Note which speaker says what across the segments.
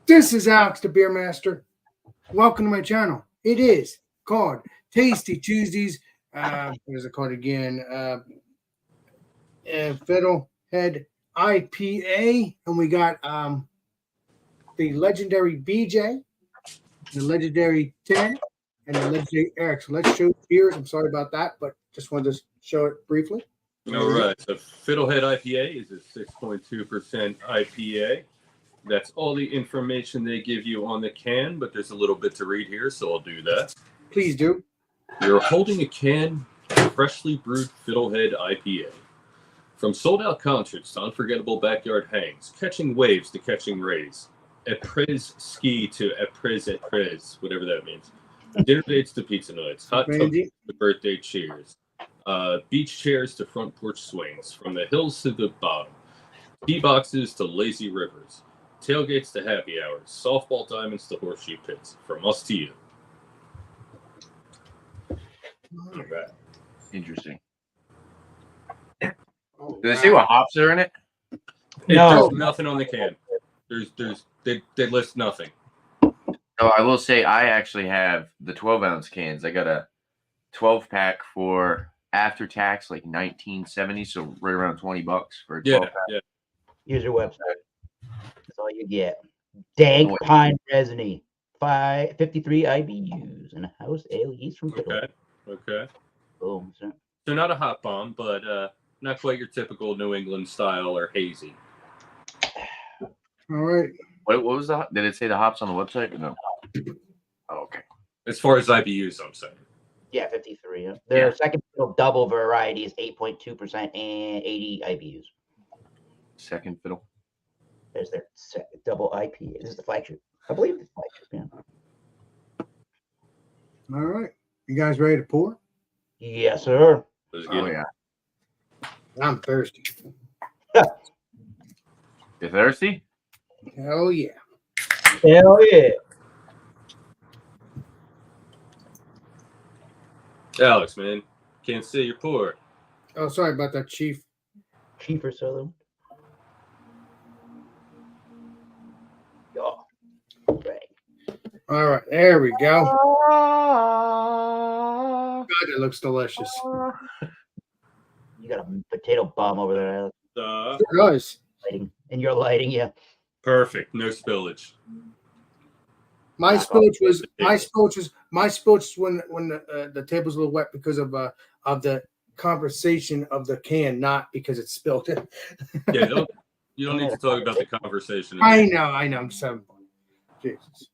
Speaker 1: This is Alex, the Beer Master. Welcome to my channel. It is called Tasty Tuesdays. What is it called again? Fiddlehead IPA, and we got the legendary BJ, the legendary Ted, and the legendary Eric. So let's show beers. I'm sorry about that, but just wanted to show it briefly.
Speaker 2: All right. So Fiddlehead IPA is a 6.2% IPA. That's all the information they give you on the can, but there's a little bit to read here, so I'll do that.
Speaker 1: Please do.
Speaker 2: You're holding a can of freshly brewed Fiddlehead IPA. From sold-out concerts to unforgettable backyard hangs, catching waves to catching rays, épres ski to épres, whatever that means. Dinner dates to pizza nights, hot tubs to birthday cheers, beach chairs to front porch swings, from the hills to the bottom, tea boxes to lazy rivers, tailgates to happy hours, softball diamonds to horseshoe pits. From us to you.
Speaker 3: Not bad. Interesting.
Speaker 1: Oh,
Speaker 3: Do they say what hops are in it?
Speaker 2: There's nothing on the can. They list nothing.
Speaker 3: Oh, I will say I actually have the 12-ounce cans. I got a 12-pack for after tax, like 1970, so right around $20 for a 12-pack.
Speaker 2: Yeah.
Speaker 4: Use your website. That's all you get. Dank pine resiny, 53 IBUs, and a house ale yeast from Fiddle.
Speaker 2: Okay.
Speaker 4: Boom. Sir.
Speaker 2: So not a hot bomb, but not quite your typical New England style or hazy.
Speaker 1: All right.
Speaker 3: What was the? Did it say the hops on the website? Or no. Oh, okay.
Speaker 2: As far as IBUs, I'm saying.
Speaker 4: Yeah, 53. Yeah. Their second fiddle double variety is 8.2% and 80 IBUs.
Speaker 3: Second fiddle.
Speaker 4: There's their double IPA. This is the flagship. I believe it's flagship. Yeah.
Speaker 1: All right. You guys ready to pour?
Speaker 4: Yes, sir.
Speaker 3: Oh yeah.
Speaker 1: I'm thirsty.
Speaker 3: You thirsty?
Speaker 1: Hell yeah.
Speaker 4: Hell yeah.
Speaker 2: Alex, man, can't see your pour.
Speaker 1: Oh, sorry about that, Chief.
Speaker 4: Chief or Southern. Oh, right.
Speaker 1: All right, there we go. God, it looks delicious.
Speaker 4: You got a potato bomb over there, Alex.
Speaker 1: It does.
Speaker 4: Lighting. And you're lighting, yeah.
Speaker 2: Perfect. No spillage.
Speaker 1: My spillage was when the table's a little wet because of the conversation of the can, not because it spilled.
Speaker 2: Yeah, you don't need to talk about the conversation.
Speaker 1: I know. I'm just having fun. Jesus.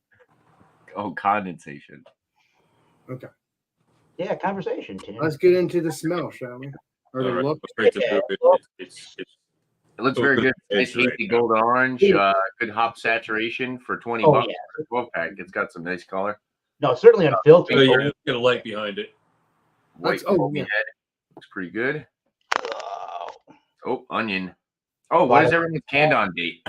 Speaker 3: Oh, condensation.
Speaker 1: Okay.
Speaker 4: Yeah, conversation, Tim.
Speaker 1: Let's get into the smell, shall we? Or the
Speaker 2: All right,
Speaker 1: look.
Speaker 2: straight to it.
Speaker 3: It looks very good. Nice hazy golden orange. Good hop saturation for $20
Speaker 4: Oh, yeah.
Speaker 3: for a 12-pack. It's got some nice color.
Speaker 4: No, certainly unfiltered.
Speaker 2: Oh, yeah, it's got a light behind it.
Speaker 3: White foamy head. Looks pretty good.
Speaker 4: Oh.
Speaker 3: Oh, onion. Oh, what is everyone's canned on date?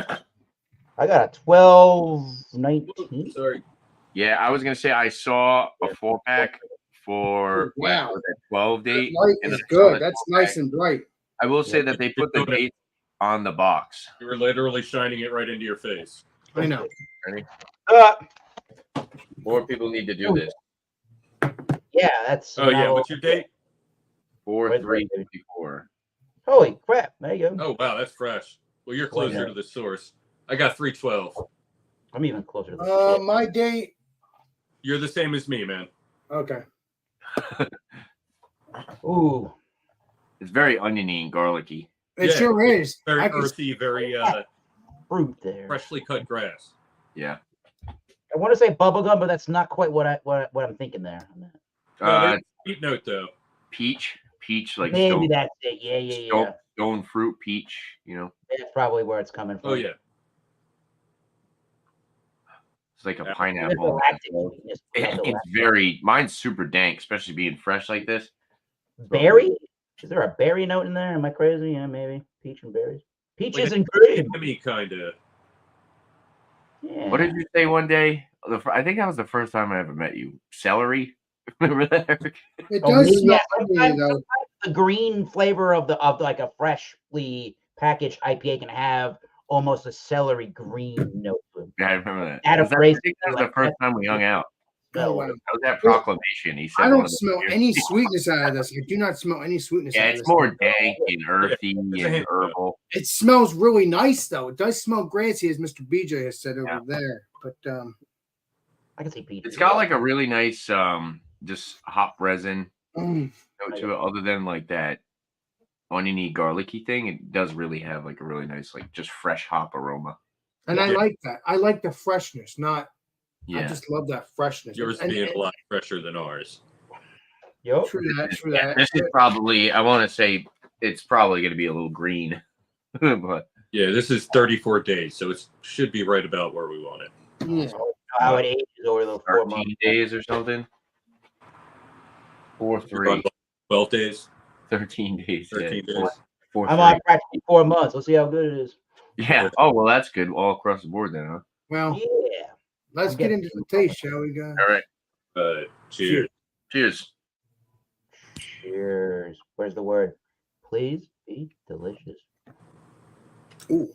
Speaker 4: I got a 12/19.
Speaker 2: Sorry.
Speaker 3: Yeah, I was gonna say I saw a 4-pack for
Speaker 1: Wow.
Speaker 3: that 12 date.
Speaker 1: Light
Speaker 3: and
Speaker 1: is
Speaker 3: then I saw
Speaker 1: good.
Speaker 3: the
Speaker 1: That's
Speaker 3: 12-pack.
Speaker 1: nice and bright.
Speaker 3: I will say that they put the date on the box.
Speaker 2: You were literally shining it right into your face.
Speaker 1: I know.
Speaker 3: Ready?
Speaker 4: Uh,
Speaker 3: More people need to do this.
Speaker 4: yeah, that's.
Speaker 2: Oh, yeah. What's your date?
Speaker 3: 4/3/54.
Speaker 4: Holy crap. There you go.
Speaker 2: Oh, wow. That's fresh. Well, you're closer to the source. I got 3/12.
Speaker 4: I'm even closer to the
Speaker 1: My date.
Speaker 2: You're the same as me, man.
Speaker 1: Okay.
Speaker 4: Ooh.
Speaker 3: It's very oniony and garlicky.
Speaker 1: It sure is.
Speaker 2: Very earthy, very
Speaker 4: Fruit there.
Speaker 2: freshly cut grass.
Speaker 3: Yeah.
Speaker 4: I want to say bubblegum, but that's not quite what I'm thinking there.
Speaker 2: Sweet note, though.
Speaker 3: Peach, like
Speaker 4: Maybe that's it. Yeah.
Speaker 3: stone fruit peach. You know,
Speaker 4: That's probably where it's coming from.
Speaker 2: Oh, yeah.
Speaker 3: it's like a
Speaker 4: There's
Speaker 3: pineapple.
Speaker 4: the lactic sweetness.
Speaker 3: It's very. Mine's super dank, especially being fresh like this.
Speaker 4: Berry? Is there a berry note in there? Am I crazy? Yeah, maybe. Peach and berries. Peaches
Speaker 2: Like
Speaker 4: and cream.
Speaker 2: Me, kind of.
Speaker 4: Yeah.
Speaker 3: What did you say one day? I think that was the first time I ever met you. Celery. Remember that?
Speaker 1: It
Speaker 4: Oh,
Speaker 1: does
Speaker 4: yeah,
Speaker 1: smell funny,
Speaker 4: sometimes
Speaker 1: though.
Speaker 4: the green flavor of like a freshly packaged IPA can have almost a celery green note to it.
Speaker 3: Yeah, I remember that.
Speaker 4: At a
Speaker 3: Was that-
Speaker 4: race,
Speaker 3: I think that was the first time we hung out.
Speaker 4: smell
Speaker 1: Oh,
Speaker 4: it.
Speaker 1: wow.
Speaker 3: That was that proclamation. He said
Speaker 1: I
Speaker 3: one
Speaker 1: don't
Speaker 3: of the
Speaker 1: smell
Speaker 3: beers.
Speaker 1: any sweetness out of this. I do not smell any sweetness
Speaker 3: Yeah,
Speaker 1: out of
Speaker 3: it's
Speaker 1: this.
Speaker 3: more dank and earthy
Speaker 2: it's a
Speaker 3: and
Speaker 2: hint,
Speaker 3: herbal.
Speaker 1: It smells really nice, though. It does smell grassy, as Mr. BJ has said over
Speaker 3: Yeah.
Speaker 1: there. But
Speaker 4: I can see peach.
Speaker 3: It's got like a really nice just hop resin
Speaker 1: mm,
Speaker 3: note to it, other than like that oniony garlicky thing. It does really have like a really nice, like just fresh hop aroma.
Speaker 1: and I
Speaker 2: Yeah.
Speaker 1: like that. I like the freshness. Not. I
Speaker 3: Yeah.
Speaker 1: just love that freshness.
Speaker 2: Yours
Speaker 1: And-
Speaker 2: being a lot fresher than ours.
Speaker 4: Yup.
Speaker 1: True that. True
Speaker 3: Yeah,
Speaker 1: that.
Speaker 3: this is probably, I want to say it's probably going to be a little green, but
Speaker 2: Yeah, this is 34 days, so it should be right about where we want it.
Speaker 1: Yeah.
Speaker 4: How it ages over those 4 months.
Speaker 3: 13 days or something. 4
Speaker 2: You're
Speaker 3: 3.
Speaker 2: on 12 days,
Speaker 3: 13 days.
Speaker 2: 13
Speaker 3: yeah.
Speaker 2: days.
Speaker 3: 4
Speaker 4: I'm
Speaker 3: 3.
Speaker 4: on practically 4 months. Let's see how good it is.
Speaker 3: Yeah. Oh, well, that's good all across the board then, huh?
Speaker 1: Well,
Speaker 4: Yeah.
Speaker 1: let's get into the taste, shall we, guys?
Speaker 3: All right.
Speaker 2: Cheers.
Speaker 3: Cheers.
Speaker 4: Cheers. Where's the word? Please be delicious.
Speaker 1: Ooh.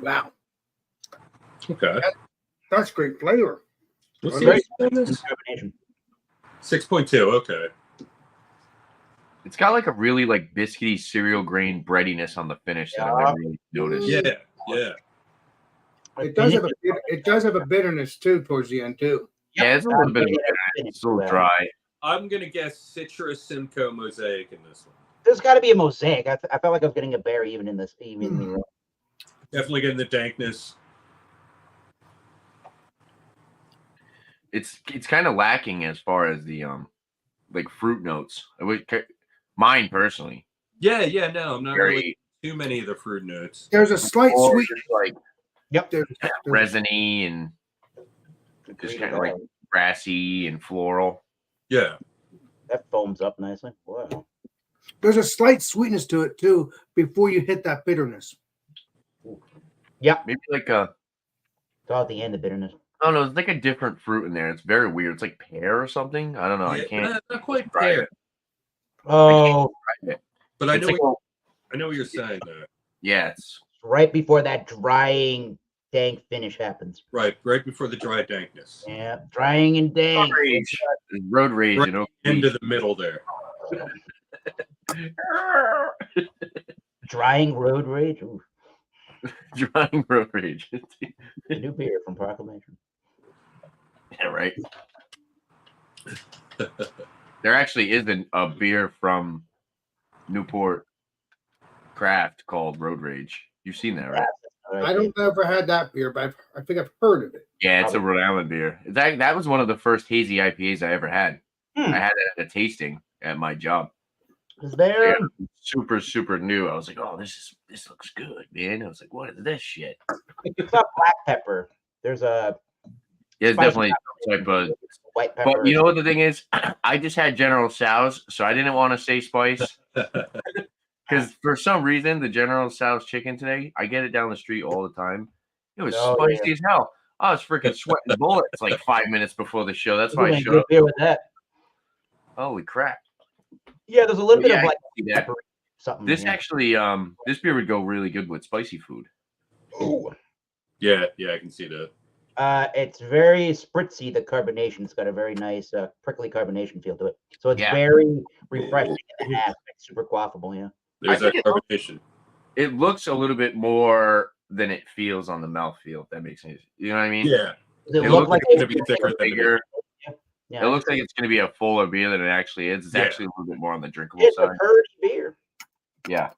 Speaker 1: Wow.
Speaker 2: Okay.
Speaker 1: That's great flavor.
Speaker 2: What's
Speaker 1: I'm
Speaker 2: the
Speaker 1: very-
Speaker 2: IPA on this?
Speaker 4: Combination.
Speaker 2: 6.2. Okay.
Speaker 3: It's got like a really like biscuity cereal grain breadiness on the finish that I've never really noticed.
Speaker 2: Yeah. Yeah.
Speaker 1: It does have a bitterness too towards the end too.
Speaker 3: Yeah, it's a little bit of
Speaker 4: Yeah,
Speaker 3: it's a little dry.
Speaker 2: I'm going to guess Citrus Simcoe Mosaic in this one.
Speaker 4: There's got to be a mosaic. I felt like I was getting a berry even in this. Even
Speaker 2: Definitely getting the dankness.
Speaker 3: It's kind of lacking as far as the like fruit notes. Mine personally,
Speaker 2: Yeah. No, I'm not really
Speaker 3: very
Speaker 2: too many of the fruit notes.
Speaker 1: There's a slight
Speaker 3: or
Speaker 1: sweet.
Speaker 3: just like
Speaker 1: There's
Speaker 3: resiny and just kind of like grassy and floral.
Speaker 2: Yeah.
Speaker 4: that foams up nicely. Wow.
Speaker 1: there's a slight sweetness to it too before you hit that bitterness.
Speaker 3: Maybe like a
Speaker 4: It's all at the end, the bitterness.
Speaker 3: I don't know. It's like a different fruit in there. It's very weird. It's like pear or something. I don't know. I
Speaker 2: Yeah,
Speaker 3: can't.
Speaker 2: not quite
Speaker 3: describe
Speaker 2: fair.
Speaker 3: it.
Speaker 4: Oh,
Speaker 2: But I
Speaker 3: It's
Speaker 2: know,
Speaker 3: like
Speaker 2: I know what you're saying there.
Speaker 3: yeah, it's
Speaker 4: right before that drying, dank finish happens.
Speaker 2: Right before the dry dankness.
Speaker 4: Yeah, drying and dank.
Speaker 3: road rage.
Speaker 2: Right
Speaker 3: You know,
Speaker 2: Into the middle there.
Speaker 4: Drying road rage. Ooh,
Speaker 3: drying road rage.
Speaker 4: the new beer from Proclamation.
Speaker 3: Yeah, right. There actually is a beer from Newport Craft called Road Rage. You've seen that, right?
Speaker 1: I don't ever had that beer, but I think I've heard of it.
Speaker 3: Yeah, it's a Rhode Island beer. That was one of the first hazy IPAs I ever had. I had it at a tasting at my job.
Speaker 4: Is there?
Speaker 3: Yeah, super new. I was like, oh, this looks good, man. I was like, what is this shit?
Speaker 4: It's not black pepper. There's a
Speaker 3: Yeah, it's
Speaker 4: spicy
Speaker 3: definitely some type of.
Speaker 4: white pepper.
Speaker 3: But you know what the thing is? I just had General Tso's, so I didn't want to say spice. Because for some reason, the General Tso's chicken today, I get it down the street all the time. It was
Speaker 4: Oh,
Speaker 3: spicy as hell. I was freaking sweating bullets like 5 minutes before the show. That's why I
Speaker 4: Ooh,
Speaker 3: showed
Speaker 4: good
Speaker 3: up.
Speaker 4: beer with that.
Speaker 3: Holy crap.
Speaker 4: Yeah, there's a little bit
Speaker 3: Yeah,
Speaker 4: of
Speaker 3: I
Speaker 4: like
Speaker 3: can see that.
Speaker 4: pepper something.
Speaker 3: This
Speaker 4: yeah.
Speaker 3: actually, this beer would go really good with spicy food.
Speaker 4: Ooh.
Speaker 2: Yeah, I can see that.
Speaker 4: It's very spritzy, the carbonation. It's got a very nice prickly carbonation feel to it. So it's
Speaker 3: Yeah.
Speaker 4: very refreshing in that aspect, super quaffable, yeah.
Speaker 2: There's
Speaker 3: I
Speaker 2: that
Speaker 3: think
Speaker 2: carbonation.
Speaker 3: It looks a little bit more than it feels on the mouthfeel, if that makes sense. You know what I mean?
Speaker 2: Yeah.
Speaker 4: Does it
Speaker 3: It
Speaker 4: look
Speaker 3: looks
Speaker 4: like
Speaker 2: it's gonna be thicker than it
Speaker 3: Bigger.
Speaker 2: is.
Speaker 4: Yeah,
Speaker 3: It looks like it's going to be a fuller beer than it actually is. It's
Speaker 2: Yeah.
Speaker 3: actually a little bit more on the drinkable
Speaker 4: it's a
Speaker 3: side.
Speaker 4: curdy beer.
Speaker 3: Yeah.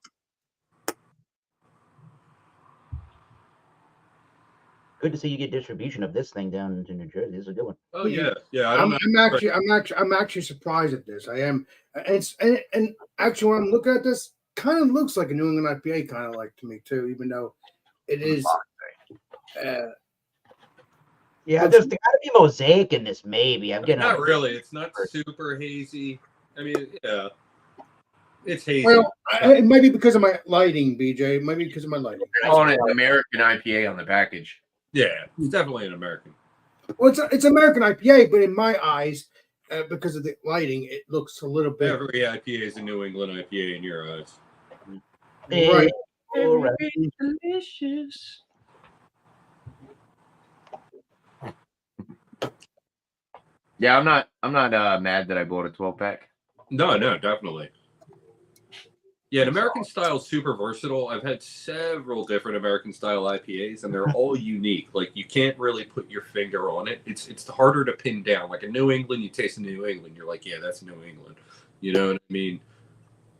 Speaker 4: Good to see you get distribution of this thing down into New Jersey. This is a good one.
Speaker 2: Oh yeah. I don't
Speaker 1: I'm
Speaker 2: know.
Speaker 1: actually surprised at this. I am, and actually when I'm looking at this, kind of looks like a New England IPA, kind of like to me too, even though it is.
Speaker 4: Yeah, there's got to be mosaic in this, maybe. I'm getting
Speaker 2: Not really. It's not super hazy. I mean, yeah. It's hazy.
Speaker 1: Well, it might be because of my lighting, BJ. It might be because of my lighting.
Speaker 3: They're calling it an American IPA on the package.
Speaker 2: Yeah, it's definitely an American.
Speaker 1: Well, it's American IPA, but in my eyes, because of the lighting, it looks a little bit
Speaker 2: Every IPA is a New England IPA in your eyes.
Speaker 1: right.
Speaker 4: Alrighty.
Speaker 3: delicious. Yeah, I'm not mad that I bought a 12-pack.
Speaker 2: No, definitely. Yeah, an American style is super versatile. I've had several different American style IPAs, and they're all unique. Like you can't really put your finger on it. It's harder to pin down. Like in New England, you taste in New England, you're like, yeah, that's New England. You know what I mean?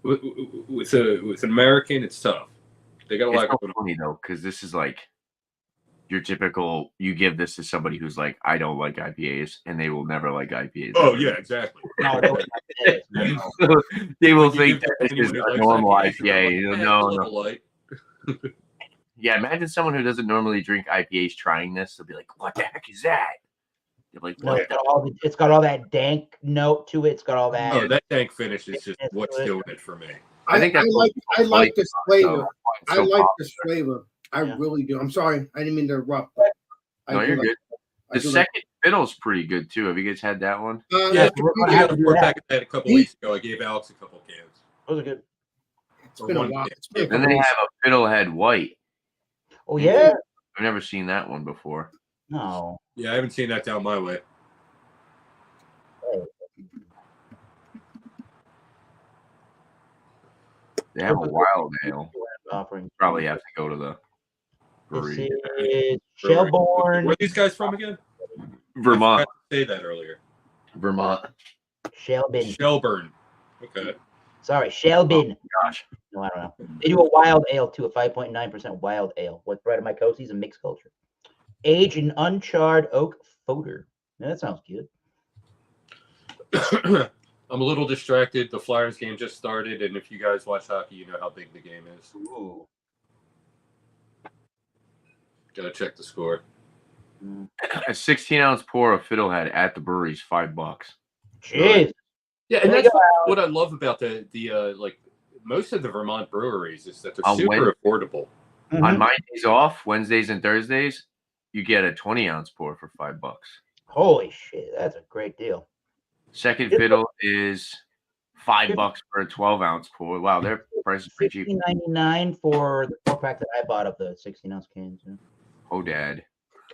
Speaker 2: With an American, it's tough. They got a lot
Speaker 3: It's so
Speaker 2: going on.
Speaker 3: funny though, because this is like your typical. You give this to somebody who's like, I don't like IPAs, and they will never like IPAs.
Speaker 2: Oh yeah, exactly.
Speaker 4: No, they wouldn't like this. No.
Speaker 3: They will
Speaker 2: You
Speaker 3: think
Speaker 2: give
Speaker 3: that
Speaker 2: that
Speaker 3: this
Speaker 2: to
Speaker 3: is
Speaker 2: anyone who
Speaker 3: a
Speaker 2: likes
Speaker 3: normal
Speaker 2: IPAs,
Speaker 3: IPA.
Speaker 2: they're
Speaker 3: You
Speaker 2: like,
Speaker 3: know,
Speaker 2: "Eh, it's a
Speaker 3: no.
Speaker 2: little light."
Speaker 3: Yeah, imagine someone who doesn't normally drink IPAs trying this. They'll be like, "What the heck is that?" They're like,
Speaker 4: No,
Speaker 3: "What?"
Speaker 4: it's got all that dank note to it. It's got all that.
Speaker 2: Oh, that tank finish is just
Speaker 4: It's
Speaker 2: what's
Speaker 4: good.
Speaker 2: doing it for me.
Speaker 3: I think that's
Speaker 1: I like this flavor.
Speaker 3: so
Speaker 1: I like
Speaker 3: popular.
Speaker 1: this flavor. I
Speaker 4: Yeah.
Speaker 1: really do. I'm sorry, I didn't mean to interrupt. But I
Speaker 3: No,
Speaker 1: do
Speaker 3: you're
Speaker 1: like-
Speaker 3: good.
Speaker 1: I
Speaker 3: The
Speaker 1: do like-
Speaker 3: second fiddle's pretty good too. Have you guys had that one?
Speaker 2: Yeah,
Speaker 4: we're gonna
Speaker 2: I
Speaker 4: have
Speaker 2: got
Speaker 4: to
Speaker 2: a
Speaker 4: do
Speaker 2: 4-pack
Speaker 4: that.
Speaker 2: of that a couple weeks ago. I gave Alex a couple cans.
Speaker 4: Those are good.
Speaker 1: It's been a
Speaker 2: one
Speaker 1: while.
Speaker 2: can.
Speaker 1: It's been a
Speaker 3: Then
Speaker 1: couple
Speaker 3: they
Speaker 1: weeks.
Speaker 3: have a Fiddlehead White.
Speaker 4: Oh yeah.
Speaker 3: I've never seen that one before.
Speaker 4: No.
Speaker 2: Yeah, I haven't seen that down my way.
Speaker 3: They have a wild ale.
Speaker 4: Offering.
Speaker 3: Probably have to go to the
Speaker 4: This
Speaker 3: brewery.
Speaker 4: is
Speaker 2: Where
Speaker 4: Shelbourne.
Speaker 2: are these guys from again?
Speaker 3: Vermont.
Speaker 2: I forgot to say that earlier.
Speaker 3: Vermont.
Speaker 4: Shelburne.
Speaker 2: Shelburne. Okay.
Speaker 4: Sorry, Shelburne.
Speaker 3: Gosh.
Speaker 4: No, I don't know. They do a wild ale too, a 5.9% wild ale with Brettanomyces and mixed culture. Aged in uncharred oak fodder. Now, that sounds good.
Speaker 2: I'm a little distracted. The Flyers game just started, and if you guys watch hockey, you know how big the game is.
Speaker 4: Ooh.
Speaker 2: Gotta check the score.
Speaker 3: A 16-ounce pour of Fiddlehead at the brewery is $5.
Speaker 4: Jeez.
Speaker 2: Yeah, and
Speaker 4: There you
Speaker 2: that's
Speaker 4: go,
Speaker 2: what I love about the like most of the Vermont breweries is that they're
Speaker 3: On
Speaker 2: super affordable.
Speaker 3: On my days off, Wednesdays and Thursdays, you get a 20-ounce pour for $5.
Speaker 4: Holy shit, that's a great deal.
Speaker 3: Second fiddle is $5 for a 12-ounce pour. Wow, their price is pretty cheap.
Speaker 4: $16.99 for the 4-pack that I bought of the 16-ounce cans. Yeah.
Speaker 3: Oh, Dad.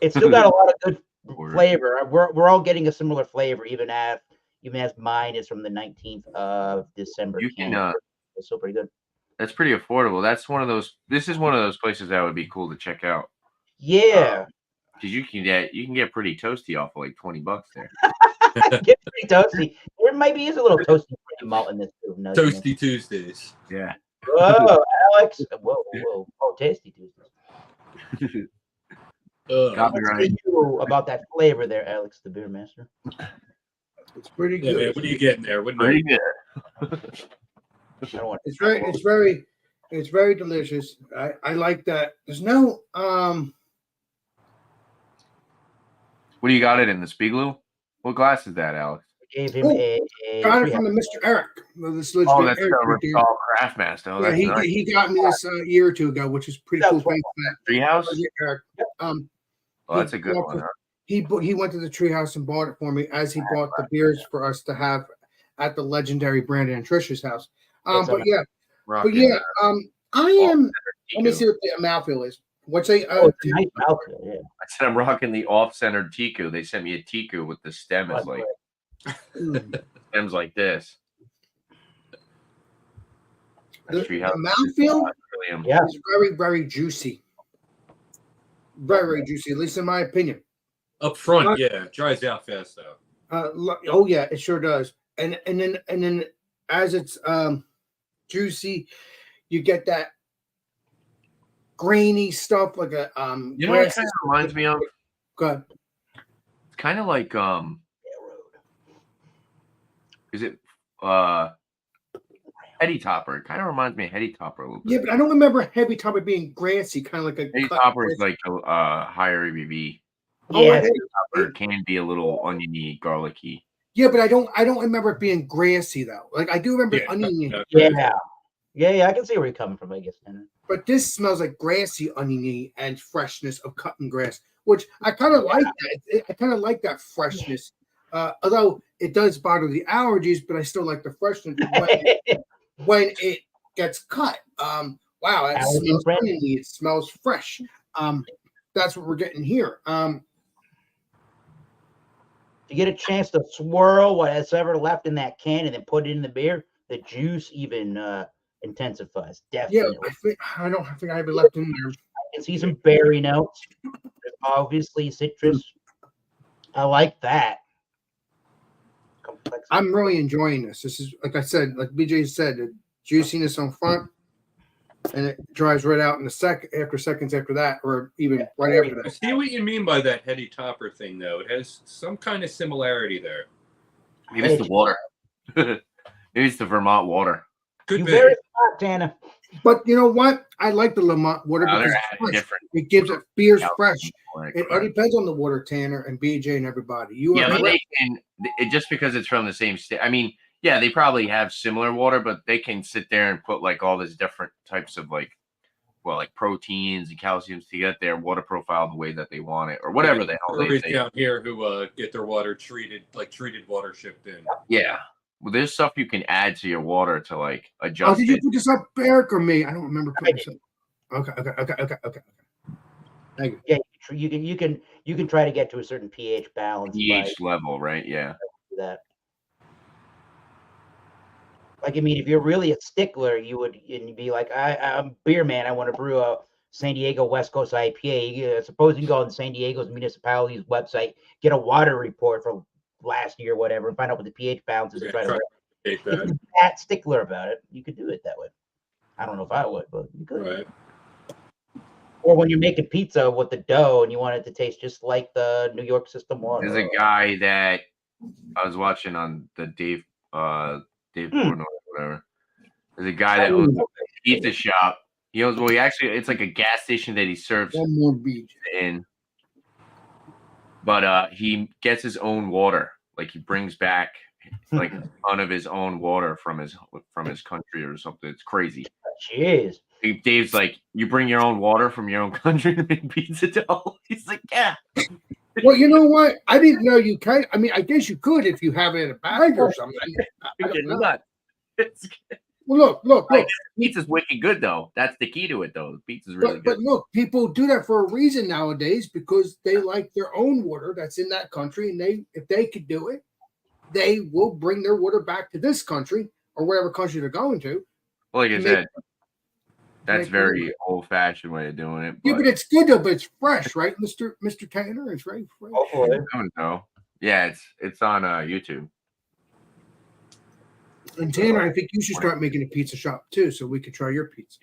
Speaker 4: It's still got a lot of good
Speaker 3: Order.
Speaker 4: flavor. We're all getting a similar flavor, even as mine is from the 19th of December.
Speaker 3: You
Speaker 4: can.
Speaker 3: can.
Speaker 4: It's still pretty good.
Speaker 3: That's pretty affordable. That's one of those. This is one of those places that would be cool to check out
Speaker 4: Yeah,
Speaker 3: because you can get pretty toasty off of like $20 there.
Speaker 4: get pretty toasty. There maybe is a little toasty malt in this too. No,
Speaker 2: Toasty Tuesdays.
Speaker 3: Yeah.
Speaker 4: Whoa, Alex. Whoa. Oh, tasty Tuesdays.
Speaker 3: Got me
Speaker 4: What
Speaker 3: right.
Speaker 4: say you about that flavor there, Alex, the beer master?
Speaker 1: It's pretty
Speaker 2: Yeah,
Speaker 1: good.
Speaker 2: man, what are you getting there? What
Speaker 3: Pretty good.
Speaker 4: I don't want
Speaker 1: It's very delicious. I like that. There's no
Speaker 3: What do you got it in the Spiegeloo? What glass is that, Alex?
Speaker 4: gave him
Speaker 1: Oh,
Speaker 4: a
Speaker 1: got it
Speaker 4: treehouse.
Speaker 1: from the Mr. Eric. This
Speaker 3: Oh,
Speaker 1: legendary
Speaker 3: that's
Speaker 1: Eric
Speaker 3: the
Speaker 1: right there.
Speaker 3: Rosal Craftmaster. Oh,
Speaker 1: Yeah,
Speaker 3: that's nice.
Speaker 1: he got me this a year or two ago, which is pretty
Speaker 4: That's
Speaker 1: cool.
Speaker 4: right.
Speaker 1: Thanks for
Speaker 3: Treehouse.
Speaker 1: that, Eric.
Speaker 3: Oh, that's a good one. Huh?
Speaker 1: He went to the treehouse and bought it for me, as he bought the beers for us to have at the legendary Brandon and Trisha's house. But yeah, I am. Let me see what the mouthfeel is. What's a
Speaker 4: Oh, it's a nice mouthfeel, yeah.
Speaker 3: I said I'm rocking the off-centered Tiku. They sent me a Tiku with the stem is like stems like this.
Speaker 1: The
Speaker 3: Treehouse.
Speaker 1: mouthfeel
Speaker 4: Yeah.
Speaker 1: is very, very juicy. Very juicy, at least in my opinion.
Speaker 2: Up front, yeah, it dries out fast though.
Speaker 1: Oh yeah, it sure does. And then as it's juicy, you get that grainy stuff like a
Speaker 3: You know what it kind of reminds me of?
Speaker 1: Good.
Speaker 3: It's kind of like is it Heady Topper? It kind of reminds me of Heady Topper a little bit.
Speaker 1: Yeah, but I don't remember Heavy Topper being grassy, kind of like a
Speaker 3: Heady
Speaker 1: cut-
Speaker 3: Topper is like a higher ABV.
Speaker 1: Oh,
Speaker 4: Yeah,
Speaker 1: Heady-
Speaker 3: Topper can be a little oniony, garlicky.
Speaker 1: yeah, but I don't remember it being grassy though. Like I do remember
Speaker 2: Yeah,
Speaker 1: oniony,
Speaker 4: Yeah, I can see where you're coming from, I guess.
Speaker 1: but this smells like grassy oniony and freshness of cutting grass, which I kind of like that. I kind of like that freshness. Although it does bother the allergies, but I still like the freshness when it gets cut. wow, that
Speaker 4: Allergen
Speaker 1: smells
Speaker 4: friendly.
Speaker 1: oniony. It smells fresh. That's what we're getting here.
Speaker 4: To get a chance to swirl what's ever left in that can and then put it in the beer, the juice even intensifies.
Speaker 1: Yeah,
Speaker 4: Definitely.
Speaker 1: I don't think I have it left in there.
Speaker 4: I can see some berry notes. There's obviously citrus. I like that. Complex.
Speaker 1: I'm really enjoying this. This is, like I said, like BJ said, the juiciness on front, and it dries right out in the seconds after that, or even right after
Speaker 2: I
Speaker 1: that.
Speaker 2: see what you mean by that heady topper thing, though. It has some kind of similarity there.
Speaker 3: Maybe it's the water. Maybe it's the Vermont water.
Speaker 2: Could
Speaker 4: You
Speaker 2: be.
Speaker 4: very smart, Tanner.
Speaker 1: But you know what? I like the Lamont water
Speaker 3: No,
Speaker 1: because
Speaker 3: they're
Speaker 1: it's fresh.
Speaker 3: different.
Speaker 1: It gives it beers
Speaker 3: Yeah.
Speaker 1: fresh. It all depends on the water, Tanner and BJ and everybody. You
Speaker 3: Yeah,
Speaker 1: are
Speaker 3: but
Speaker 1: correct.
Speaker 3: they can just because it's from the same state. I mean, yeah, they probably have similar water, but they can sit there and put like all these different types of like proteins and calciums to get their water profile the way that they want it, or whatever the hell
Speaker 2: Breweries
Speaker 3: they
Speaker 2: down here who get their water treated water shipped in.
Speaker 3: Yeah. Well, there's stuff you can add to your water to like
Speaker 1: Oh,
Speaker 3: adjust
Speaker 1: did you
Speaker 3: it.
Speaker 1: put this up, Eric, or me? I don't remember
Speaker 4: I
Speaker 1: putting
Speaker 4: did.
Speaker 1: this up. Okay. Thank you.
Speaker 4: Yeah, you can try to get to a certain pH balance by
Speaker 3: pH level, right? Yeah.
Speaker 4: that. Like, I mean, if you're really a stickler, you'd be like, I'm beer man. I want to brew a San Diego West Coast IPA. Suppose you can go on San Diego's municipality's website, get a water report from last year, or whatever, and find out what the pH balance is. And try to
Speaker 2: Take
Speaker 4: if
Speaker 2: that.
Speaker 4: you're that stickler about it, you could do it that way. I don't know if I would, but you could.
Speaker 2: Right.
Speaker 4: Or when you're making pizza with the dough and you want it to taste just like the New York system water.
Speaker 3: There's a guy that I was watching on the Dave Portnoy or whatever. There's a guy that owns a pizza shop. He owns it's like a gas station that he serves
Speaker 1: One more BJ.
Speaker 3: in. But he gets his own water. Like he brings back like a ton of his own water from his country or something. It's crazy.
Speaker 4: Jeez.
Speaker 3: Dave's like, you bring your own water from your own country to make pizza dough? He's like, yeah.
Speaker 1: Well, you know what? I didn't know you can. I mean, I guess you could if you have it in a bag or something. I don't know. Well, look.
Speaker 3: Pizza's wicked good though. That's the key to it though. The pizza's really good.
Speaker 1: But look, people do that for a reason nowadays because they like their own water that's in that country, and if they could do it, they will bring their water back to this country or whatever country they're going to.
Speaker 3: Well, like I
Speaker 1: make-
Speaker 3: said, that's
Speaker 1: make
Speaker 3: very old-fashioned way of doing it.
Speaker 1: Yeah, but it's good though. But it's fresh, right, Mr. Tanner? It's very fresh.
Speaker 4: Hopefully.
Speaker 3: I don't know. Yeah, it's on YouTube.
Speaker 1: And Tanner, I think you should start making a pizza shop too, so we could try your pizza.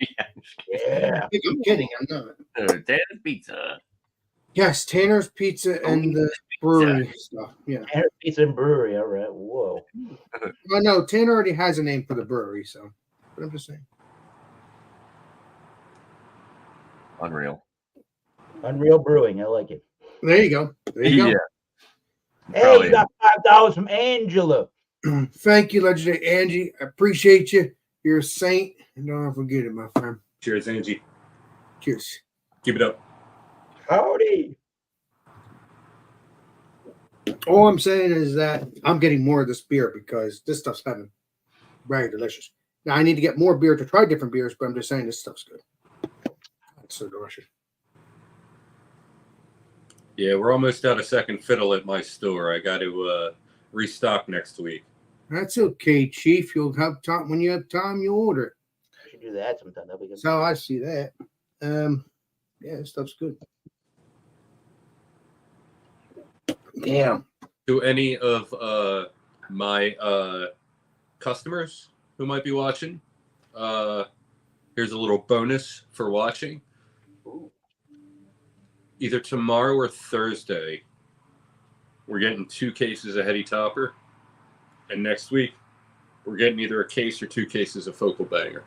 Speaker 4: Yeah.
Speaker 1: I'm kidding. I'm not.
Speaker 3: Tanner's Pizza.
Speaker 1: Yes, Tanner's Pizza and the brewery stuff. Yeah.
Speaker 4: Tanner's Pizza and Brewery. All right. Whoa.
Speaker 1: Well, no, Tanner already has a name for the brewery, so. But I'm just saying.
Speaker 3: Unreal.
Speaker 4: Unreal Brewing. I like it.
Speaker 1: There you go. There you go.
Speaker 4: Hey,
Speaker 3: Probably.
Speaker 4: you got $5 from Angela.
Speaker 1: Thank you, Legendary Angie. I appreciate you. You're a saint. And don't forget it, my friend.
Speaker 2: Cheers, Angie.
Speaker 1: Cheers.
Speaker 2: Keep it up.
Speaker 4: Howdy.
Speaker 1: All I'm saying is that I'm getting more of this beer because this stuff's heaven. Very delicious. Now, I need to get more beer to try different beers, but I'm just saying this stuff's good. It's so delicious.
Speaker 2: Yeah, we're almost out of second fiddle at my store. I got to restock next week.
Speaker 1: That's okay, Chief. You'll have time when you have time. You order it.
Speaker 4: We should do that sometime. That'll be good.
Speaker 1: So I see that. Yeah, this stuff's good. Yeah.
Speaker 2: To any of my customers who might be watching, here's a little bonus for watching. Either tomorrow or Thursday, we're getting 2 cases of Heady Topper. And next week, we're getting either a case or 2 cases of Focal Banger.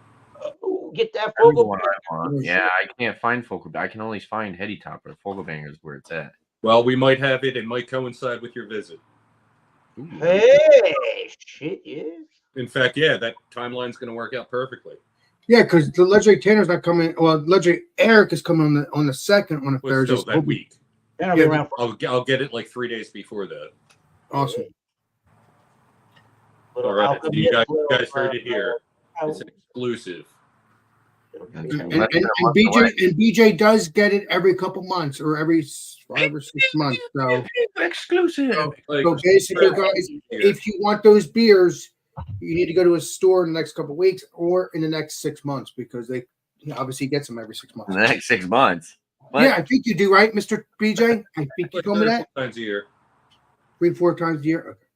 Speaker 4: Ooh, get that
Speaker 3: Every
Speaker 4: Focal
Speaker 3: one I want. Yeah, I can't find Focal. I can only find Heady Topper. Focal Banger is where it's at.
Speaker 2: Well, we might have it. It might coincide with your visit.
Speaker 3: Ooh.
Speaker 4: Hey, shit, yeah.
Speaker 2: In fact, yeah, that timeline's going to work out perfectly.
Speaker 1: Yeah, because the Legendary Tanner's not coming. Well, Legendary Eric is coming on the second on a
Speaker 2: Well,
Speaker 1: Thursday.
Speaker 2: still, that week.
Speaker 4: Then I'll be
Speaker 1: Yeah,
Speaker 4: around for
Speaker 2: I'll get it like 3 days before that.
Speaker 1: Awesome.
Speaker 4: a little
Speaker 2: All right, so you
Speaker 4: alchemy,
Speaker 2: guys heard it here.
Speaker 4: uh,
Speaker 2: It's an exclusive.
Speaker 3: Okay.
Speaker 1: And,
Speaker 3: Less than a month away.
Speaker 1: BJ does get it every couple months or every 5 or 6 months. So
Speaker 3: Exclusive.
Speaker 1: so basically, guys, if you want those beers, you need to go to a store in the next couple of weeks or in the next 6 months because they obviously gets them every 6 months.
Speaker 3: In the next 6 months. What?
Speaker 1: Yeah, I think you do, right, Mr. BJ? I think you
Speaker 2: Like
Speaker 1: told me
Speaker 2: 3 or
Speaker 1: that
Speaker 2: 4 times a year.
Speaker 1: 3-4 times a year. Okay.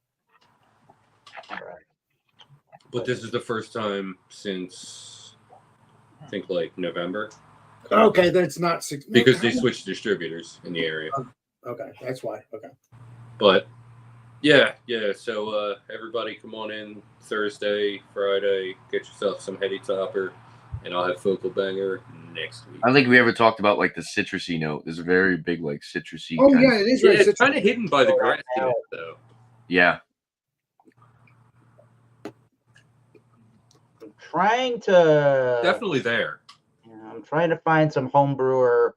Speaker 4: All right.
Speaker 2: But this is the first time since I think like November
Speaker 1: Okay, that's not 6
Speaker 2: because they switched distributors in the area.
Speaker 1: Okay, that's why. Okay.
Speaker 2: But yeah. So everybody, come on in Thursday, Friday. Get yourself some Heady Topper, and I'll have Focal Banger next week.
Speaker 3: I don't think we ever talked about like the citrusy note. There's a very big like citrusy.
Speaker 1: Oh
Speaker 3: kind
Speaker 1: yeah,
Speaker 3: of,
Speaker 1: it is
Speaker 2: Yeah,
Speaker 1: right.
Speaker 2: it's kind of hidden by the grass in it, though.
Speaker 3: yeah.
Speaker 4: I'm trying to
Speaker 2: Definitely there.
Speaker 4: I'm trying to find some home brewer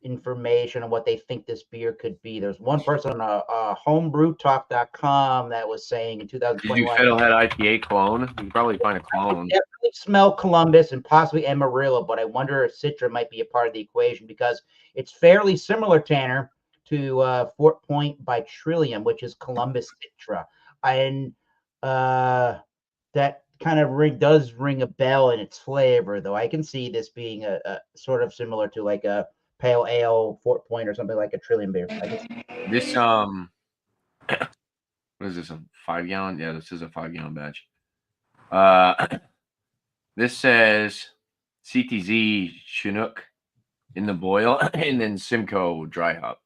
Speaker 4: information on what they think this beer could be. There's one person on homebrewtalk.com that was saying in
Speaker 3: Did you
Speaker 4: 2021.
Speaker 3: Fiddlehead IPA clone? You can probably find a clone.
Speaker 4: Definitely smell Columbus and possibly Amarillo, but I wonder if Citra might be a part of the equation because it's fairly similar, Tanner, to Fort Point by Trillium, which is Columbus Citra. And that kind of does ring a bell in its flavor, though. I can see this being a sort of similar to like a pale ale Fort Point or something like a Trillium beer.
Speaker 3: This what is this? A 5-gallon? Yeah, this is a 5-gallon batch. This says CTZ Chinook in the boil and then Simcoe dry hop.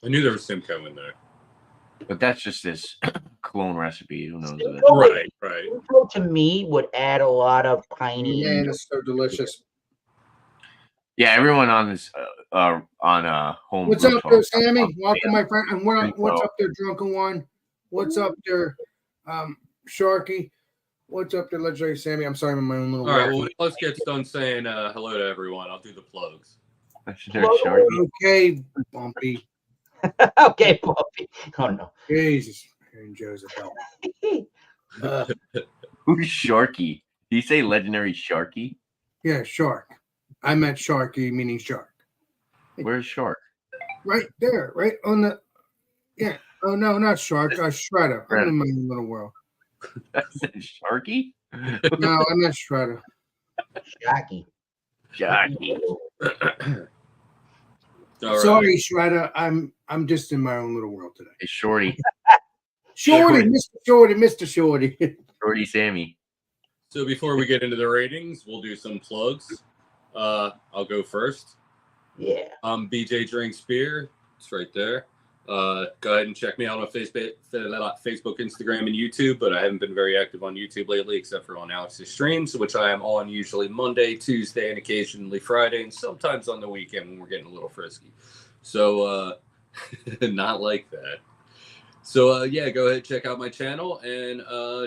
Speaker 2: I knew there was Simcoe in there.
Speaker 3: But that's just this clone recipe. Who knows?
Speaker 2: Right.
Speaker 4: Simcoe to me would add a lot of piney.
Speaker 1: Man, it's so delicious.
Speaker 3: Yeah, everyone on this on home.
Speaker 1: What's up there, Sammy? Welcome, my friend. And what's up there, Drunken One? What's up there, Sharky? What's up there, Legendary Sammy? I'm sorry, I'm in my own little.
Speaker 2: All right, well, let's get done saying hello to everyone. I'll do the plugs.
Speaker 1: Okay, Bumpy.
Speaker 4: Okay, Bumpy. Oh no.
Speaker 1: Jesus, and Joseph.
Speaker 3: Who's Sharky? Did you say Legendary Sharky?
Speaker 1: Yeah, Shark. I meant Sharky, meaning shark.
Speaker 3: Where's Shark?
Speaker 1: Right there, right on the. Yeah. Oh no, not Shark. Shredder. I'm in my own little world.
Speaker 3: Sharky?
Speaker 1: No, I meant Shredder.
Speaker 4: Sharky.
Speaker 1: Sorry, Shredder. I'm just in my own little world today.
Speaker 3: Hey, Shorty.
Speaker 1: Shorty, Mr. Shorty.
Speaker 3: Shorty Sammy.
Speaker 2: So before we get into the ratings, we'll do some plugs. I'll go first.
Speaker 4: Yeah.
Speaker 2: BJ Drinks Beer. It's right there. Go ahead and check me out on Facebook, Instagram, and YouTube, but I haven't been very active on YouTube lately, except for on Alex's streams, which I am on usually Monday, Tuesday, and occasionally Friday, and sometimes on the weekend when we're getting a little frisky. So, not like that. So, yeah, go ahead, check out my channel, and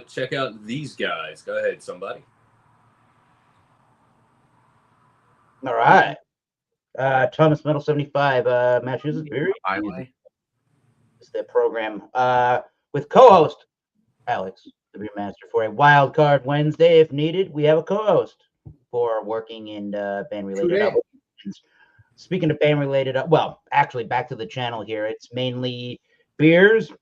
Speaker 2: check out these guys. Go ahead, somebody.
Speaker 4: All right. Thomas Metal 75, Massachusetts Beer.
Speaker 3: Highway.
Speaker 4: It's the program with co-host Alex, the Beer Master, for a Wild Card Wednesday if needed. We have a co-host for working in band-related obligations. Speaking of band-related, well, actually, back to the channel here. It's mainly beers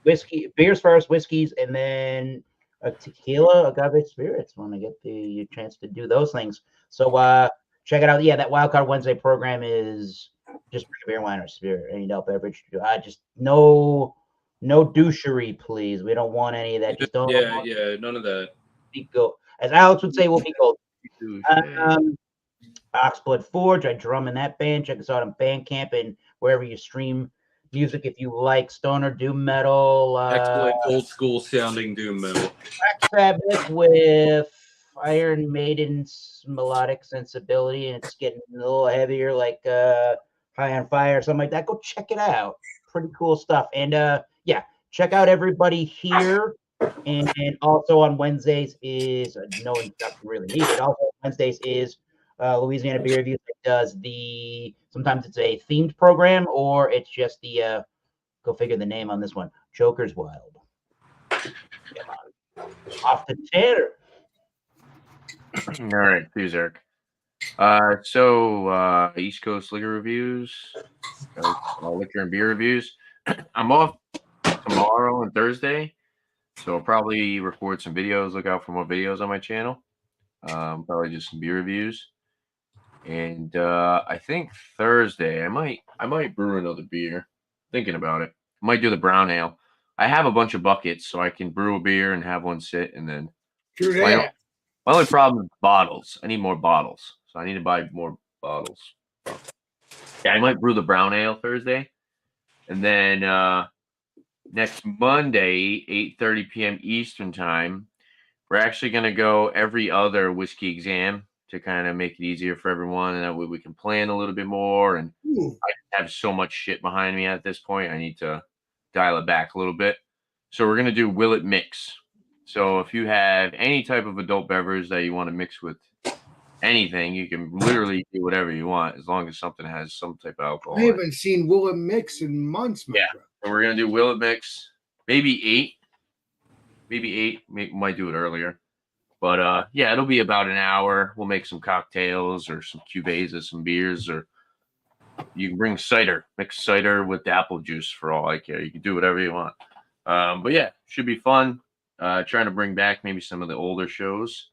Speaker 4: first, whiskeys, and then a tequila, agave spirits when I get the chance to do those things. So check it out. Yeah, that Wild Card Wednesday program is just bring a beer, wine, or spirit, any adult beverage. Just no douchery, please. We don't want any of that. Just don't.
Speaker 2: Yeah, none of that.
Speaker 4: Go, as Alex would say, we'll be gold. Oxblood Forge. I drum in that band. Check us out on Bandcamp and wherever you stream music. If you like stoner doom metal,
Speaker 2: Excellent old school sounding doom metal.
Speaker 4: Black Sabbath with Iron Maiden's melodic sensibility, and it's getting a little heavier, like High on Fire or something like that. Go check it out. Pretty cool stuff. And yeah, check out everybody here. And also on Wednesdays is no introduction really needed. Also on Wednesdays is Louisiana Beer Reviews that does sometimes it's a themed program or it's just the go figure the name on this one, Joker's Wild. Off to Tanner.
Speaker 3: All right, please, Eric. East Coast liquor reviews, liquor and beer reviews. I'm off tomorrow and Thursday, so I'll probably record some videos. Look out for more videos on my channel. Probably just some beer reviews. And I think Thursday I might brew another beer. Thinking about it. I might do the brown ale. I have a bunch of buckets, so I can brew a beer and have one sit, and then
Speaker 1: True
Speaker 3: my,
Speaker 1: that.
Speaker 3: my only problem is bottles. I need more bottles, so I need to buy more bottles. Yeah, I might brew the brown ale Thursday, and then next Monday, 8:30 p.m. Eastern time, we're actually going to go every other whiskey exam to kind of make it easier for everyone, and that way we can plan a little bit more. And
Speaker 1: Ooh.
Speaker 3: I have so much shit behind me at this point. I need to dial it back a little bit. So we're going to do Will It Mix. So if you have any type of adult beverage that you want to mix with anything, you can literally do whatever you want as long as something has some type of alcohol.
Speaker 1: I
Speaker 3: in it.
Speaker 1: haven't seen Will It Mix in months, my
Speaker 3: Yeah.
Speaker 1: bro.
Speaker 3: So we're going to do Will It Mix. Maybe 8. Maybe 8. Might do it earlier. But yeah, it'll be about an hour. We'll make some cocktails or some cuvées, some beers, or you can bring cider, mix cider with apple juice for all I care. You can do whatever you want. But yeah, should be fun. Trying to bring back maybe some of the older shows.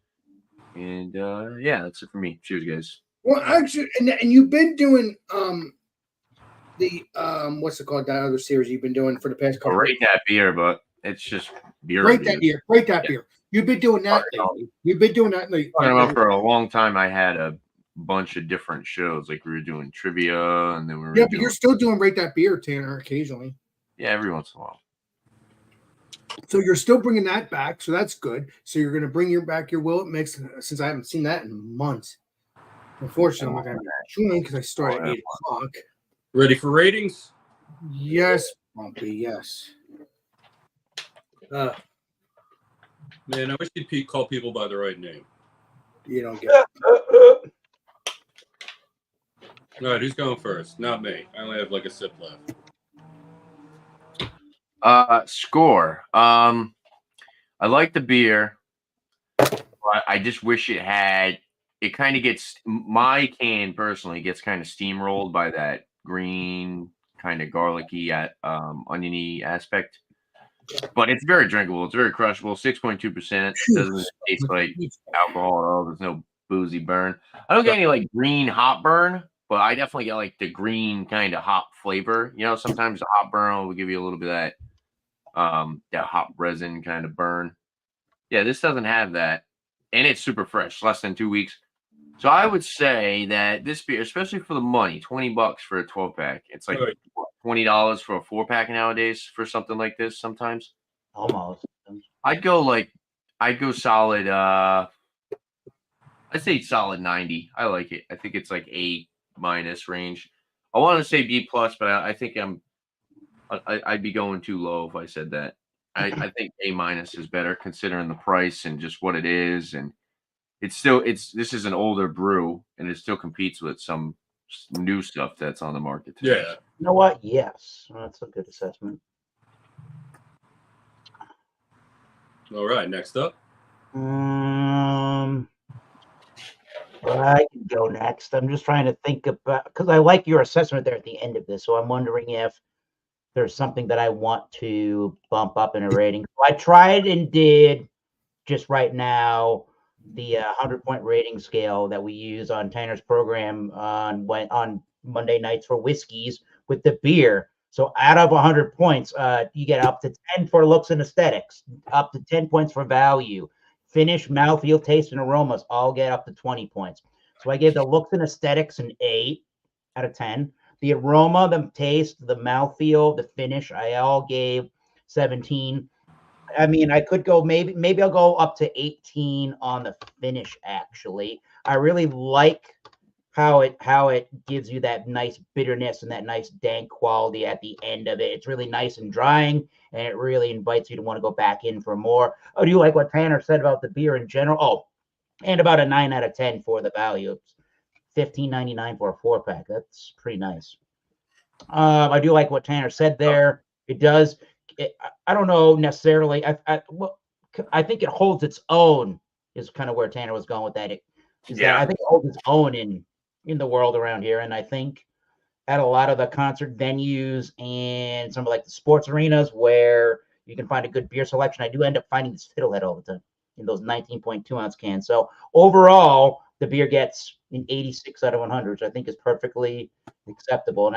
Speaker 3: And yeah, that's it for me. Cheers, guys.
Speaker 1: Well, actually, and you've been doing the what's it called, that other series you've been doing for the past
Speaker 3: I'll
Speaker 1: couple.
Speaker 3: rate that beer, but it's just beer.
Speaker 1: Rate that beer. Rate that
Speaker 3: Yeah.
Speaker 1: beer. You've been doing that lately. You've been doing that lately.
Speaker 3: For a long time, I had a bunch of different shows. Like we were doing trivia, and then we were
Speaker 1: Yeah, but you're still doing Rate That Beer, Tanner, occasionally.
Speaker 3: Yeah, every once in a while.
Speaker 1: So you're still bringing that back, so that's good. So you're going to bring back your Will It Mix, since I haven't seen that in months. Unfortunately, I'm not going to be tuning because I start at 8 o'clock.
Speaker 2: Ready for ratings?
Speaker 1: Yes, Bumpy, yes.
Speaker 2: Man, I wish you'd call people by the right name.
Speaker 1: You don't get it.
Speaker 2: All right, who's going first? Not me. I only have like a sip left.
Speaker 3: Score. I like the beer. But I just wish it had. It kind of gets, my can personally gets kind of steamrolled by that green kind of garlicky oniony aspect. But it's very drinkable. It's very crushable. 6.2%. Doesn't taste like alcohol at all. There's no boozy burn. I don't get any like green hop burn, but I definitely get like the green kind of hop flavor. You know, sometimes the hop burn will give you a little bit of that hop resin kind of burn. Yeah, this doesn't have that, and it's super fresh, less than 2 weeks. So I would say that this beer, especially for the money, $20 for a 12-pack. It's like $20 for a 4-pack nowadays for something like this. Sometimes
Speaker 4: Almost.
Speaker 3: I'd go solid. I'd say solid 90. I like it. I think it's like A- range. I want to say B+, but I think I'd be going too low if I said that. I think A- is better considering the price and just what it is, and this is an older brew, and it still competes with some new stuff that's on the market today.
Speaker 2: Yeah.
Speaker 4: You know what? Yes, that's a good assessment.
Speaker 2: All right, next up.
Speaker 4: I can go next. I'm just trying to think about, because I like your assessment there at the end of this, so I'm wondering if there's something that I want to bump up in a rating. So I tried and did just right now the 100-point rating scale that we use on Tanner's program on Monday nights for whiskeys with the beer. So out of 100 points, you get up to 10 for looks and aesthetics, up to 10 points for value. Finish, mouthfeel, taste, and aromas all get up to 20 points. So I gave the looks and aesthetics an 8 out of 10. The aroma, the taste, the mouthfeel, the finish, I all gave 17. I mean, I could go maybe I'll go up to 18 on the finish, actually. I really like how it gives you that nice bitterness and that nice dank quality at the end of it. It's really nice and drying, and it really invites you to want to go back in for more. Oh, do you like what Tanner said about the beer in general? Oh, and about a 9 out of 10 for the value. $15.99 for a 4-pack. That's pretty nice. I do like what Tanner said there. It does. I don't know necessarily. I think it holds its own is kind of where Tanner was going with that. is that I think it holds its own in the world around here, and I think at a lot of the concert venues and some of like the sports arenas where you can find a good beer selection, I do end up finding this Fiddlehead all the time in those 19.2 ounce cans. So overall, the beer gets an 86 out of 100, which I think is perfectly acceptable.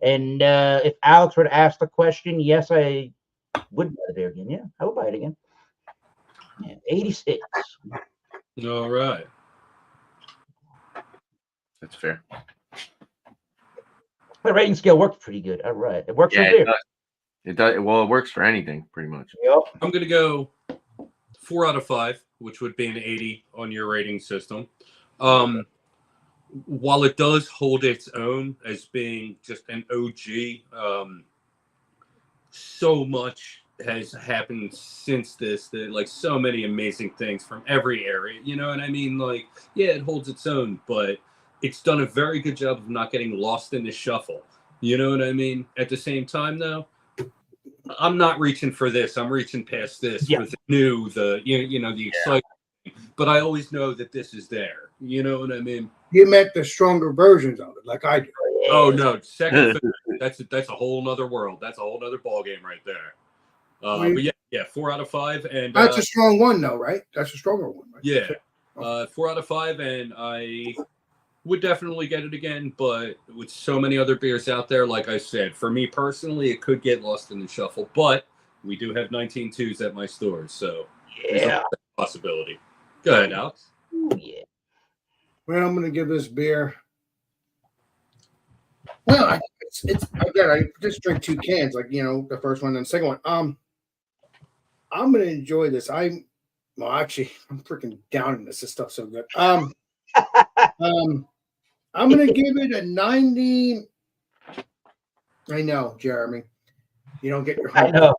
Speaker 4: And if Alex were to ask the question, yes, I would buy the beer again. Yeah, I would buy it again. Yeah, 86.
Speaker 2: All right.
Speaker 3: That's fair.
Speaker 4: My rating scale works pretty good. All right, it works for
Speaker 3: Yeah,
Speaker 4: beer.
Speaker 3: it does. It does. Well, it works for anything pretty much.
Speaker 4: Yep.
Speaker 2: I'm going to go 4 out of 5, which would be an 80 on your rating system. While it does hold its own as being just an OG, so much has happened since this, that like so many amazing things from every area. You know what I mean? Like, yeah, it holds its own, but it's done a very good job of not getting lost in the shuffle. You know what I mean? At the same time, though, I'm not reaching for this. I'm reaching past this for the new, the excitement. But I always know that this is there. You know what I mean?
Speaker 1: You meant the stronger versions of it, like I do.
Speaker 2: Oh no, second, that's a whole nother world. That's a whole other ball game right there. But yeah, 4 out of 5, and
Speaker 1: that's a strong one, though, right? That's a stronger one. Right?
Speaker 2: Yeah, 4 out of 5, and I would definitely get it again. But with so many other beers out there, like I said, for me personally, it could get lost in the shuffle. But we do have 19.2s at my stores, so there's a possibility. Go ahead, Alex.
Speaker 4: Ooh, yeah.
Speaker 1: Well, I'm going to give this beer. Well, it's again, I just drink 2 cans, like the first one and the second one. I'm going to enjoy this. I'm freaking down in this. This stuff's so good. I'm going to give it a 90. I know, Jeremy. You don't get your 100.
Speaker 4: I know.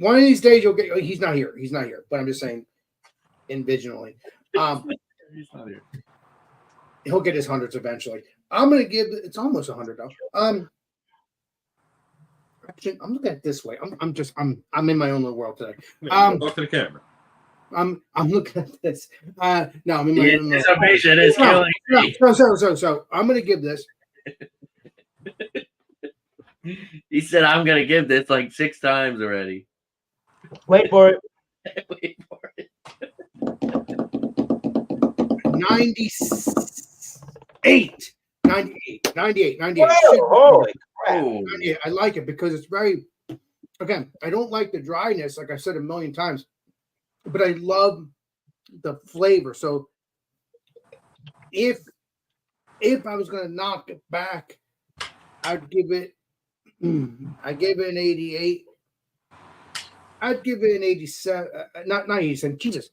Speaker 1: One of these days you'll get. He's not here. He's not here. But I'm just saying, envisionally,
Speaker 3: He's not here.
Speaker 1: he'll get his hundreds eventually. I'm going to give it. It's almost 100 though. Actually, I'm looking at it this way. I'm in my own little world today.
Speaker 2: Talk to the camera.
Speaker 1: I'm looking at this. No, I'm in my own
Speaker 3: The anticipation is killing me.
Speaker 1: So I'm going to give this.
Speaker 5: He said, I'm going to give this like 6 times already.
Speaker 4: Wait for it.
Speaker 5: Wait for it.
Speaker 1: 98. 98.
Speaker 4: Whoa, holy crap.
Speaker 1: 98. I like it because it's very, again, I don't like the dryness, like I said a million times, but I love the flavor. So if I was going to knock it back, I'd give it an 88. I'd give it an 87, not 87, Jesus,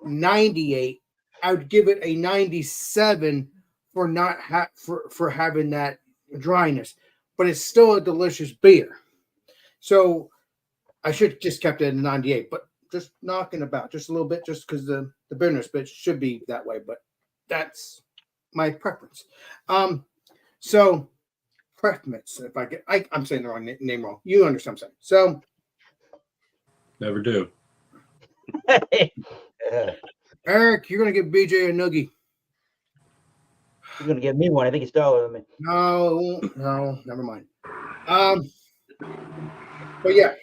Speaker 1: 98. I would give it a 97 for not for having that dryness, but it's still a delicious beer. So I should just kept it at a 98, but just knocking about just a little bit, just because the bitterness bit should be that way, but that's my preference. So preference, if I'm saying the wrong name wrong. You understand what I'm saying. So
Speaker 2: Never do.
Speaker 1: Eric, you're gonna give BJ a noogie.
Speaker 4: You're gonna give me one. I think he's taller than me.
Speaker 1: No, never mind. But yeah,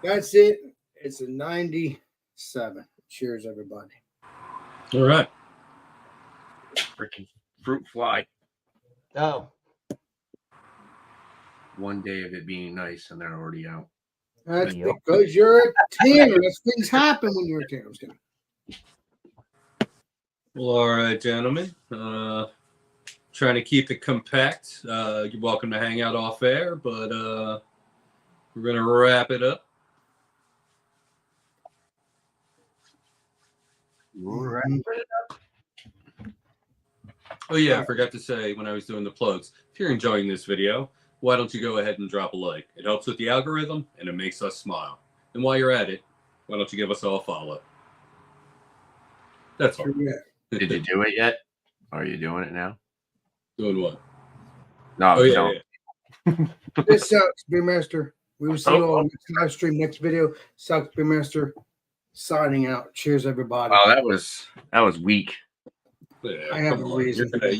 Speaker 1: that's it. It's a 97. Cheers, everybody.
Speaker 2: All right.
Speaker 3: Freaking fruit fly.
Speaker 4: Oh,
Speaker 3: One day of it being nice and they're already out.
Speaker 1: That's
Speaker 4: Yep.
Speaker 1: because you're a tanner. Things happen when you're a tanner. I'm just kidding.
Speaker 2: Well, all right, gentlemen. Trying to keep it compact. You're welcome to hang out off air, but we're going to wrap it up. Oh, yeah, I forgot to say when I was doing the plugs, if you're enjoying this video, why don't you go ahead and drop a like? It helps with the algorithm, and it makes us smile. And while you're at it, why don't you give us all a follow? That's all.
Speaker 1: Yeah.
Speaker 3: Did you do it yet? Are you doing it now?
Speaker 2: Doing what?
Speaker 3: No.
Speaker 2: Oh, yeah,
Speaker 3: no.
Speaker 2: yeah.
Speaker 1: This sucks, Beer Master. We will see you all next live stream, next video. Sucks, Beer Master. signing out. Cheers, everybody.
Speaker 3: Wow, that was weak.
Speaker 2: Yeah,
Speaker 1: I have
Speaker 2: come
Speaker 1: a
Speaker 2: on.
Speaker 1: reason.
Speaker 2: You're gonna-